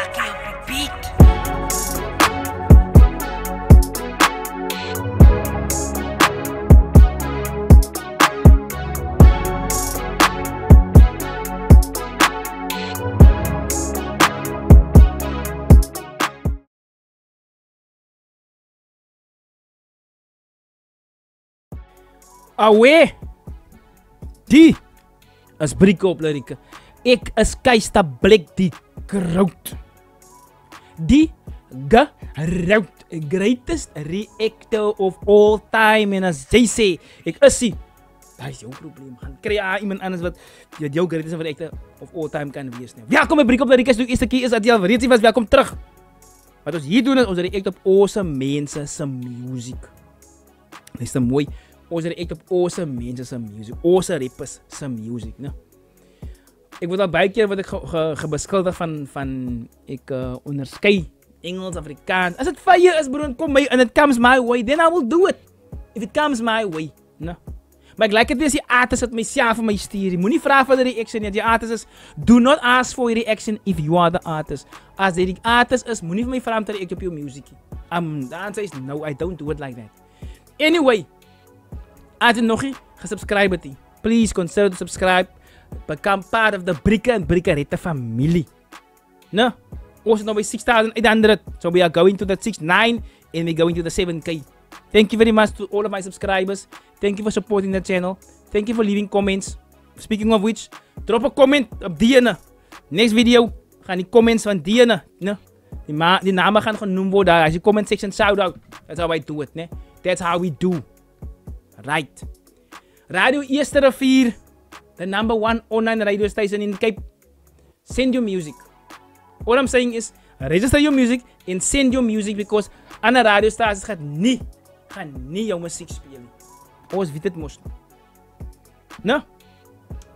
Taki op die beat. Awe, die is Brieke op Lirieke. Ek is Keista Blik die Groot. Die greatest reactor of all time. En as jy sê, ek is die, daar is jou probleem. Gaan kry iemand anders wat jou greatest reactor of all time kan wees. Welkom by Brieke op Lirieke. Die eerste keer is dat jy al reeds was, welkom terug. Wat ons hier doen is, ons react op awesome mense se music. Dit is mooi. Ons react op awesome mense se music, awesome rappers se music, né? Ek word al baie keer wat ek gebeskuldig van ek onderskei Engels, Afrikaans. As dit fire is, bro, kom my and it comes my way, then I will do it. If it comes my way, né? Maar ek like dit as die artist het myself vir my stuur. Moenie vra vir die reaction nie. Die artist is, do not ask for a reaction if you are the artist. As die artist is, moenie vir my vra om te react op jou music. The answer is no, I don't do it like that. Anyway, as jy nog nie gesubscribe het, please consider to subscribe. Become part of the Brieke en Briekerette familie. No? Ons is nou by 6,800. So we are going to the 6,900 and we're going to the 7K. Thank you very much to all of my subscribers. Thank you for supporting the channel. Thank you for leaving comments. Speaking of which, drop a comment op die ene. Next video gaan die comments van die ene, no? Die name gaan genoem word daar. As die comment section shout out. That's how I do it, ne? That's how we do. Right. Radio Eerste Rivier, the #1 online radio station in Cape. Send your music. All I'm saying is, register your music and send your music because ander radio stations gaan nie jou musiek speel nie. Ons weet dit mos. No?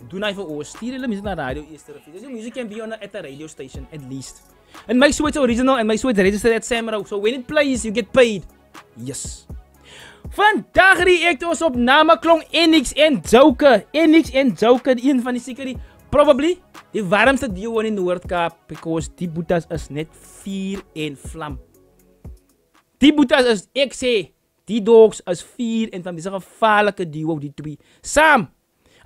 Doen hy vir ons. Stuur hulle musiek na Radio Eerste Rivier. Your music can be at a radio station at least. And make sure it's original and make sure it's registered at Samro. So when it plays, you get paid. Yes. Vandag react ons op Namaklong Enix en Joker. Enix en Joker, een van die seker probably die warmste duo in die Noord-Kaap because die boetas is net vuur en vlam. Die boetas is, ek sê, die dogs is vuur en van die gevaarlike duo die twee. Saam,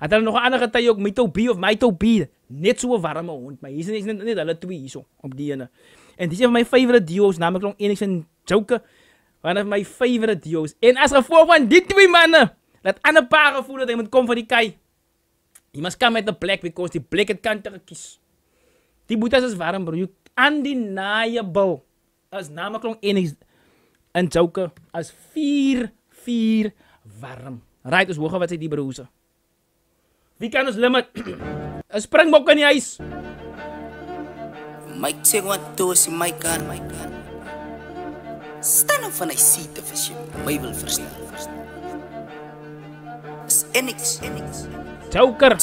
het hulle nog 'n ander gety ook, Myto B of Myto B, net so 'n warme hond, maar hier is net hulle twee hierso op die ene. En dis een van my favorite duos, Namaklong Enix en Joker. One of my favorite duos. En as gevolg van die twee manne, dat ander paar gevoel dat hy moet kom vir die kei. He must come at the black because die black het kante gekies. Die boetas is warm, bro. You undeniable. As Namaklong Enix en Joker as 4 warm. Right, ons hoor wat sy die broers. Wie kan ons limit? 'n Springbok in die huis. Mike check wat toe is my kar. Staan op van hy seat of as jy my wil verstaan. Is Enix. Joker.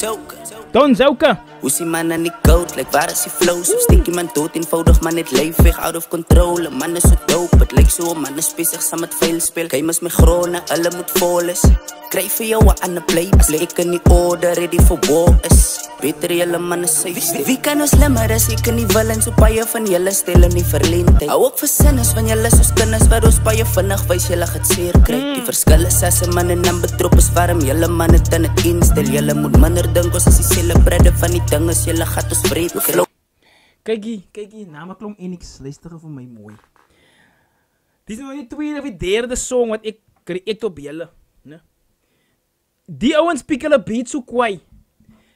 Don Joker. Hoe sien man aan die goud, like waar is die flow? So steek die man dood eenvoudig, man het leef weg, out of control. Man is so dope, het lyk so, man is bezig saam met veel speel. Kijk mis my grone, hulle moet vol is. Kry vir jou aan 'n play, ek in die order, ready for war is. Beter julle man is safe. Wie kan ons limmer as ek in die wil en so baie van julle stel in die verleentheid. Hou ook vir sinnes van julle soos kinders wat ons baie vinnig wys julle het seer kry. Die verskil is as 'n man en 'n betrop is warm, julle man het in 'n instel. Julle moet minder dink as die celebrate van die ding as julle gat ons breed. Kykie, Namaklong Enix, luister vir my mooi. Dis nou die tweede of die derde song wat ek react op julle, né? Die ouens pick hulle beat so kwaai.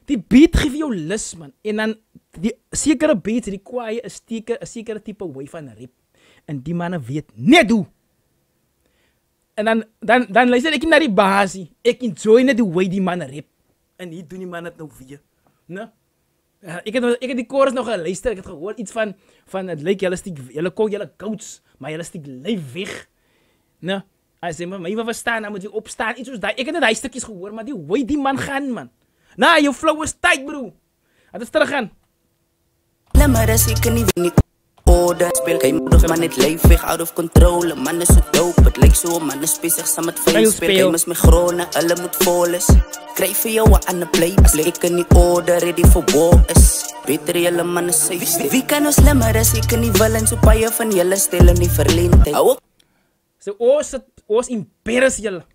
Die beat gee vir jou lus, man. En dan die sekere beats, die kwaai is 'n sekere tipe way van rap. En die manne weet net hoe. En dan luister ek na die basie. Ek enjoy net die way die manne rap. En hier doen die manne dit nou weer, né? Ek het die chorus nog geluister. Ek het gehoor iets van het lyk julle kon julle coach, maar julle stiek lyf weg, né? As jy my verstaan, dan moet jy opstaan, iets soos daai. Ek het net daai stukkies gehoor, maar die way die man gaan, man. Nou, jou flow is tight, bro. Laat ons terug gaan. Limmer as ek nie order speel. Kijk moedig man het leef weg out of control. Man is so dope, het lyk so man is bezig saam met vuil speel. Kijk mis my grone, hulle moet vol is. Krijg vir jou aan the play, as ek in die order ready for war is. Beter julle man is safe. Wie kan ons slimmer as ek in die wil en so baie van julle stel in die verleentheid. So ons embarrass julle.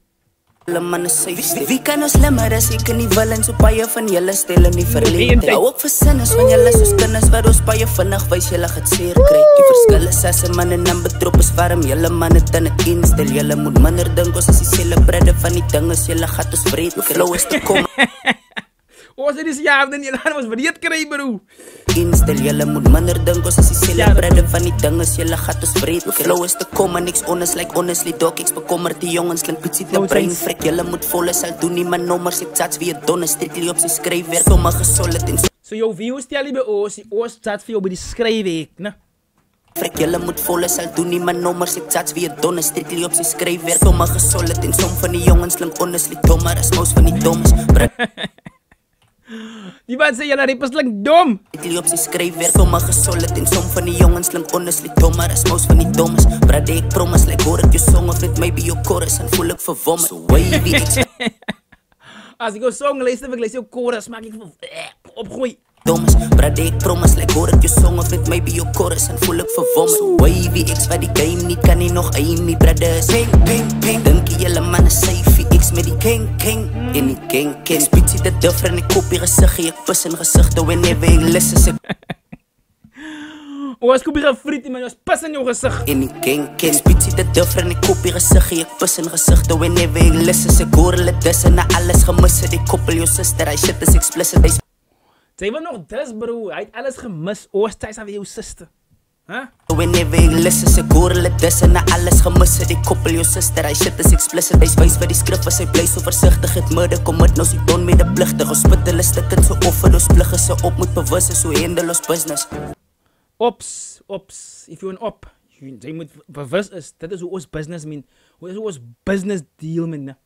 Man is safe. Wie kan ons slimmer as ek in die wil en so baie van julle stel in die verleentheid. Hou ook vir sinnes van julle soos kinders wat ons baie vinnig wys julle gaat seer kry. Die verskil is as 'n man en 'n betrop is warm. Julle man het in 'n instel. Julle moet minder dink ons as die celebrate van die ding is julle gat ons vreed. Flow is te kom. Ons het dis jaar dan julle ons breed kry bro. Instel julle moet minder dink ons as die celebrate van die ding is julle gat ons vreed. Flow is te kom en niks honest like honestly dog. Ek bekommer die jongens klink pietsie te brein frik. Julle moet volle sal doen nie my nommers ek chats wie 'n donne strictly op sy skryfwerk. Sommige solid en so jou views tel jy by ons chat vir jou by die skryfwerk, né? Frik julle moet volle sal doen nie my nommers ek chats wie 'n donne strictly op sy skryfwerk. Sommige solid en som van die jongens klink honestly dommer as mos van die dommes. Die wat sê julle rappers klink dom. Ek op sy skryfwerk, sommige solid en som van die jongens klink honestly dommer as mos van die dommes. Brade ek promise like hoor ek jou song of it maybe your chorus en voel ek verwom. So wavy as ek jou song luister, ek lees jou chorus, maak ek opgooi. Dommes, brade ek promise like hoor ek jou song of it maybe your chorus en voel ek verwom. So wavy X wat die game nie kan nie nog eien nie brothers. Ping, dink julle man is safe X met die king. In die king, spits het different, ek kopie gesiggie, ek pis in gesigte whenever ek lis is ek ons kopie gefriet man, ons pis in jou gesig. In die king, spits het different, ek kopie gesiggie, ek pis in gesigte whenever ek lis is ek hoor hulle dis en na alles gemis het, ek koppel jou sister, hy shit is explicit, hy sê wat nog dis bro, hy het alles gemis, ons thuis aan jou sister. Huh? Whenever ek lis is ek hoor hulle dis en na alles gemis het, ek koppel jou sister, hy shit is explicit, hy wys wat die skrif is, hy bly so versichtig, het murder kom het, nou sy don met die pligtig, ons spit hulle stikken so offer, ons plig is, op moet bewus is, so handle ons business. Ops, if jy op, jy moet bewus is, dit is hoe ons business mean, hoe is hoe ons business deal met,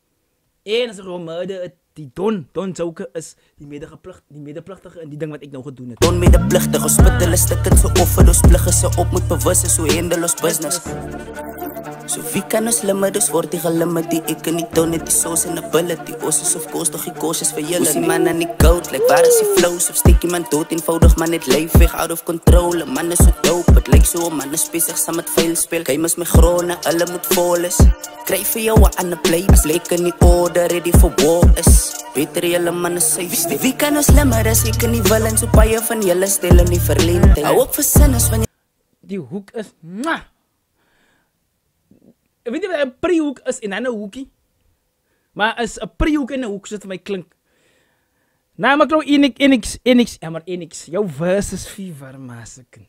en as ek al murder het, die Don Zouke is die medepligtige in die ding wat ek nou gedoen het. Don medepligtig, ons spit hulle stikken so offer, ons plig is, op moet bewus is, so handle ons business. So wie kan ons limmer, dus word die gelimmer, die ek in die don het, die sauce en ability, ons is of course toch die koosjes vir julle. Ons die man aan die goud, like waar is die flows, of steek iemand dood, eenvoudig man het leef weg, out of control, man is so dope, het lyk so, man is bezig saam met vuil speel, kijk mis my grone, hulle moet vol is, krijg vir jou aan the play, as lyk in die order, ready for war is, beter julle man is safe. Wie kan ons limmer, as ek in die wil en so baie van julle stel in die verleentheid, hou ook vir sinnes van die hoek is, weet jy wat een pre-hoek is en dan een hoekie? Maar is een pre-hoek en een hoek soos het vir my klink. Nou, maar klou Enix, ja maar Enix, jou verse is fever, maasikin.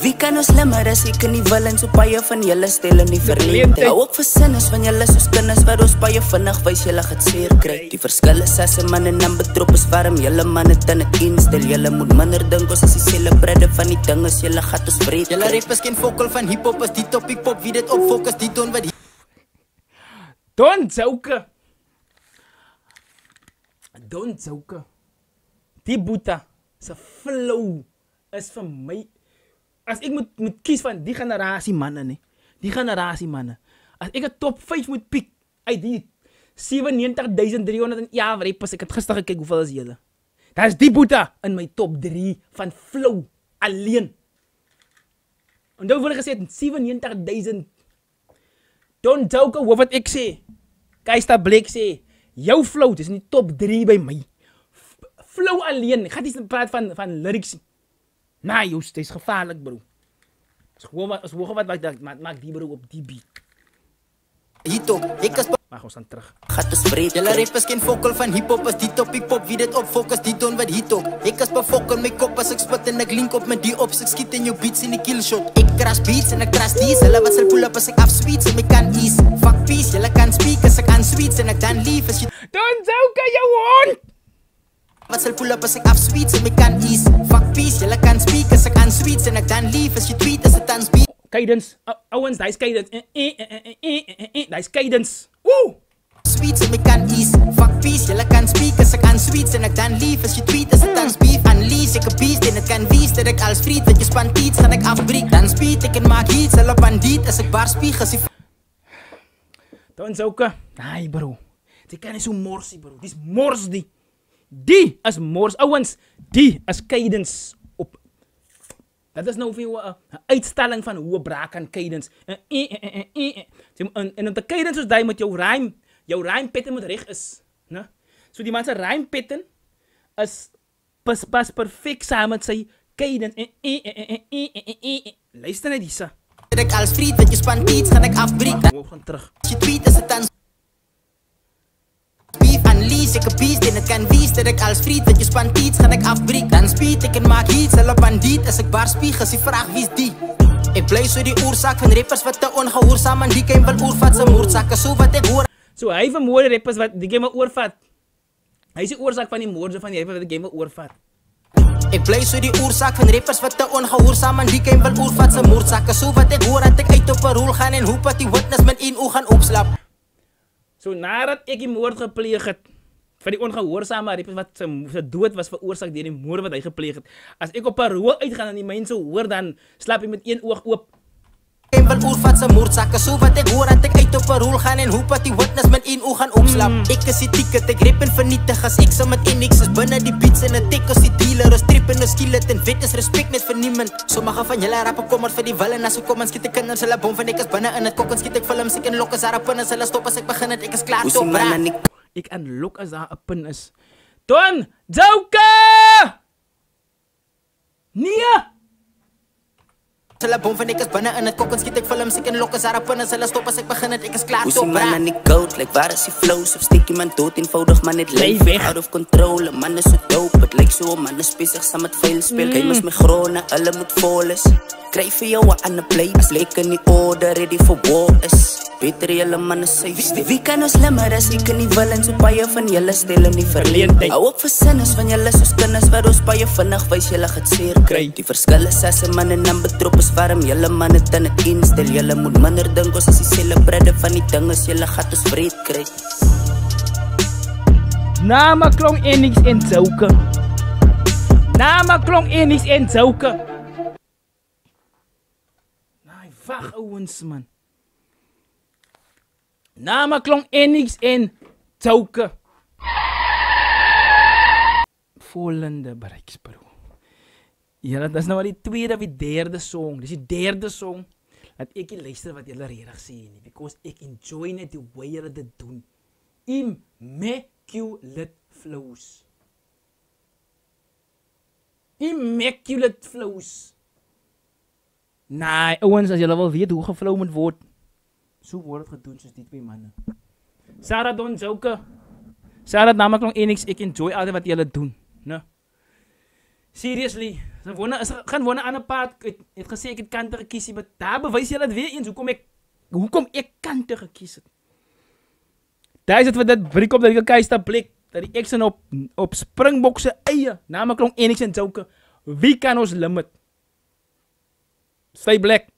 Wie kan ons limmer, as ek in die wil en so baie van julle stel in die verleentheid. Hou ook vir sinnes van julle soos kinders wat ons baie vinnig wys julle gaat seer kry. Die verskil is as 'n man en 'n betrop is warm, julle man het in 'n instel. Julle moet minder dink ons as die celebrate van die ding is julle gaat ons vreed. Julle rappers ken fokkel van hiphop as die topic pop, wie dit op fokus, die don wat Don Zouke. Die boeta se flow is vir my. As ek moet kies van die generasie manne, nee. Die generasie manne. As ek 'n top 5 moet piek uit die 97.311 rappers, ek het gister gekyk hoeveel is julle. Daar is die boeta in my top 3 van flow alleen. En nou wil ek gesê 97.000. Don Zouke, hoor wat ek sê. Keista Blake sê, jou flow is in die top 3 by my. Flow alleen, ek gaan nie praat van lyrics. Nee, Joost, dit is gevaarlijk, bro. As hoog wat maak die bro op die beat. Hito, ek is Mag ons dan terug. Gaat ons vreed. Julle rappers ken fokkel van hiphop as die topic pop, wie dit op fokus, die don wat hito. Ek is befokkel my kop as ek spit en ek link op met die ops, ek skiet in jou beats in die kill shot. Ek crash beats en ek crash these, hulle wat sal pull up as ek afsweets en my kan ease. Fuck peace, julle kan speak as ek aan sweets en ek dan leave as jy Don Zouke, jou hond! wat sal pull up as ek afsweets en my kan ease. Fuck peace, julle kan speak as ek aan sweets en ek dan leave as jy tweet as ek dan speak. Cadence, ouwens, daar is cadence. Daar is cadence. Woe! Sweets en my kan ease. Fuck peace, julle kan speak as ek aan sweets en ek dan leave as jy tweet as ek dan speak. Unleash ek 'n beast en het kan wees dat ek als vriend wat jy span teets gaan ek afbreek. Dan speed ek iets, hulle bandiet as ek barspieg as die Dan Zouke. Ai bro. Dit kan nie so morsie bro. Dis mors die. Die is mors. Ouens, die is cadence op. Dat is nou vir jou 'n uitstalling van hoe 'n braak kan cadence. En op die cadence soos jy met jou rhyme pattern moet reg is, né? So die man se rhyme pattern is pas perfek saam met sy cadence. Luister net hierse. ek als vriend, weet jy span iets, gaan ek afbreek. Kom gaan terug. As jy tweet is dit dan beef unleash, ek 'n beast en dit kan wees dat ek als vriend, weet jy span iets, gaan ek afbreek. Dan speed ek en maak iets, hulle bandiet as ek barspieg, as die vraag wie's die. Ek bly so die oorsaak van rappers wat te ongehoorsaam aan die game wil oorvat se moordsakke, so wat ek hoor. So hy vermoorde rappers wat die game wil oorvat. Hy is die oorsaak van die moorde van die rappers wat die game wil oorvat. Ek bly so die oorsaak van rappers wat te ongehoorsaam aan die game wil oorvat se moordsakke, so wat ek hoor dat ek uit op 'n rol gaan en hoop dat die witness met 1 oog gaan opslap. So nadat ek die moord gepleeg het van die ongehoorsame rappers wat se dood was veroorsaak deur die moord wat hy gepleeg het. As ek op 'n rol uitgaan en die mense hoor dan slap hy met 1 oog oop. Ek wil oorvat se moordsakke, so wat ek hoor dat ek uit op 'n rol gaan en hoop dat die witness met 1 oog gaan opslap. Ek is die ticket, ek rap en vernietig as ek so met NX is binne die beats en 'n tek as die dealer, ons trip en ons skill het en wet is respek net vir niemand. Sommige van julle rappe kommer vir die wil en as ek kom en skiet ek kinders hulle bom van ek is binne in dit kok en skiet ek films ek en lok as daar op en as hulle stop as ek begin het ek is klaar tot brand. Ek unlock as daar 'n pin is. Don Zouke! Nee! Hulle bom van ek is binne in dit kok en skiet ek films ek en lok as daar op en as hulle stop as ek begin het ek is klaar Hoe tot sien man brand. aan die code, like waar is die flows? Of steek iemand dood eenvoudig, man het Lei leef weg. out of control, man is so dope. Het lyk so, man is bezig saam met vuil speel. Kijk mis my grone, hulle moet vol is. Kry vir jou 'n ander play, as lek in die order, ready for war is. Beter julle man is safe. Wie kan ons limmer as ek nie wil en so baie van julle stel in die verleentheid. Hou op vir sinnes van julle soos kinders wat ons baie vinnig wys julle gaan seer kry. Die verskil is as 'n man en 'n betrop is warm, julle man het in 'n instel. Julle moet minder dink ons is die celebrate van die ding as julle gat ons vreed kry. Nama klonk Enix en Zouke. Nama klonk Enix en Zouke. Nee, wag ouens man. Nama klonk Enix en Zouke. Volgende bereiks bro. Ja, dat is nou al die tweede of die derde song. Dis die derde song. Dat ek nie luister wat julle regtig sê nie. Because ek enjoy net die way julle dit doen. Immaculate flows. Immaculate flows. Nee, ouens, as julle wil weet hoe geflow moet word, so word dit gedoen soos die twee manne. Sarah Don Zouke. Sarah Nama klonk Enix, ek enjoy altyd wat julle doen, né? Seriously, gaan wonder aan 'n pad. Ek het gesê ek het kante gekies, maar daar bewys julle dit weer eens hoekom ek kante gekies het. Daar is dit vir dit breek-up dat ek keister plek dat die X op Springbok se eie name klonk Enix en Zouke. Wie kan ons limit? Stay black.